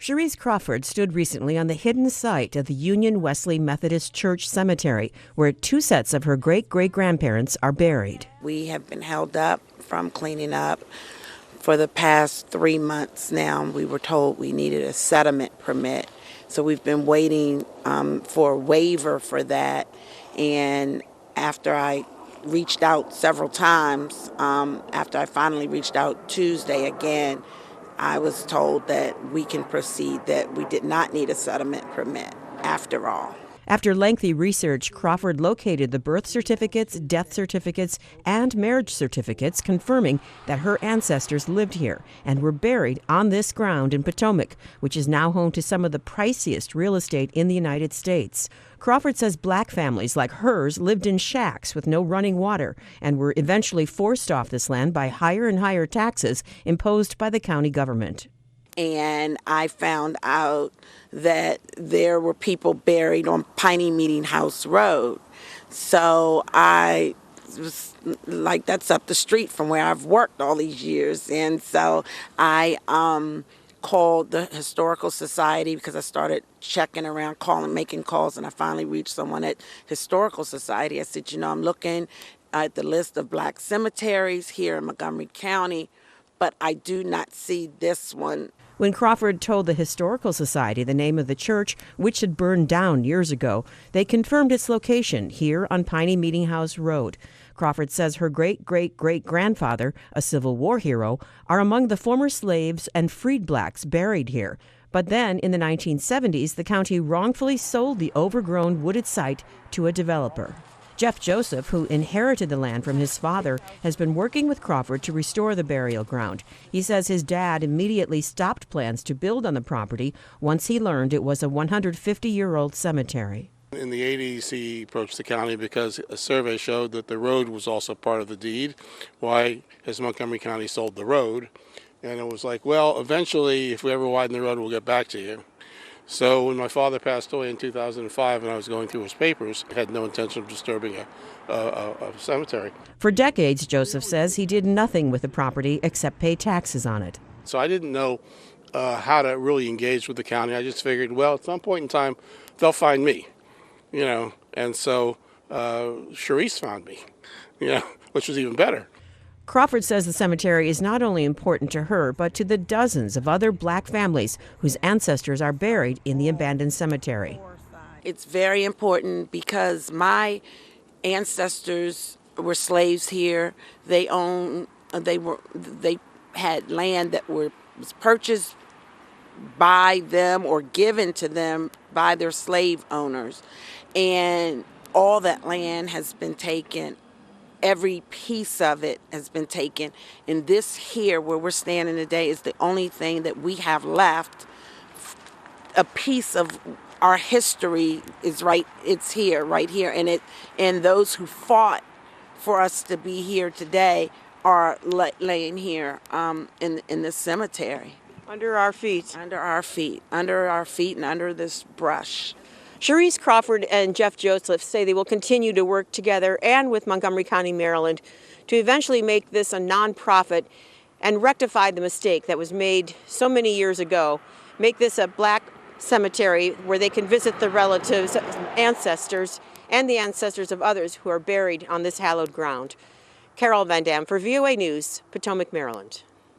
Cherise Crawford stood recently on the hidden site of the Union Wesley Methodist Church Cemetery, where two sets of her great-great-grandparents are buried. We have been held up from cleaning up for the past 3 months now. We were told we needed a settlement permit, so we've been waiting for a waiver for that. And after I reached out several times, after I finally reached out Tuesday again, I was told that we can proceed, that we did not need a settlement permit after all. After lengthy research, Crawford located the birth certificates, death certificates, and marriage certificates confirming that her ancestors lived here and were buried on this ground in Potomac, which is now home to some of the priciest real estate in the United States. Crawford says black families like hers lived in shacks with no running water and were eventually forced off this land by higher and higher taxes imposed by the county government. And I found out that there were people buried on Piney Meeting House Road. So I was like, that's up the street from where I've worked all these years. And so I called the Historical Society because I started checking around, making calls, and I finally reached someone at Historical Society. I said, I'm looking at the list of black cemeteries here in Montgomery County, but I do not see this one. When Crawford told the Historical Society the name of the church, which had burned down years ago, they confirmed its location here on Piney Meeting House Road. Crawford says her great-great-great-grandfather, a Civil War hero, are among the former slaves and freed blacks buried here. But then, in the 1970s, the county wrongfully sold the overgrown wooded site to a developer. Jeff Joseph, who inherited the land from his father, has been working with Crawford to restore the burial ground. He says his dad immediately stopped plans to build on the property once he learned it was a 150-year-old cemetery. In the 80s, he approached the county because a survey showed that the road was also part of the deed. Why has Montgomery County sold the road? And it was like, well, eventually, if we ever widen the road, we'll get back to you. So when my father passed away in 2005 and I was going through his papers, I had no intention of disturbing a cemetery. For decades, Joseph says, he did nothing with the property except pay taxes on it. So I didn't know how to really engage with the county. I just figured, well, at some point in time, they'll find me, And so Cherise found me, which was even better. Crawford says the cemetery is not only important to her, but to the dozens of other black families whose ancestors are buried in the abandoned cemetery. It's very important because my ancestors were slaves here. They had land that was purchased by them or given to them by their slave owners. And all that land has been taken. Every piece of it has been taken. And this here, where we're standing today, is the only thing that we have left. A piece of our history is it's here, right here. And those who fought for us to be here today are laying here in this cemetery. Under our feet. Under our feet. Under our feet and under this brush. Cherise Crawford and Jeff Joseph say they will continue to work together and with Montgomery County, Maryland, to eventually make this a nonprofit and rectify the mistake that was made so many years ago. Make this a black cemetery where they can visit the relatives, ancestors, and the ancestors of others who are buried on this hallowed ground. Carol Van Dam for VOA News, Potomac, Maryland.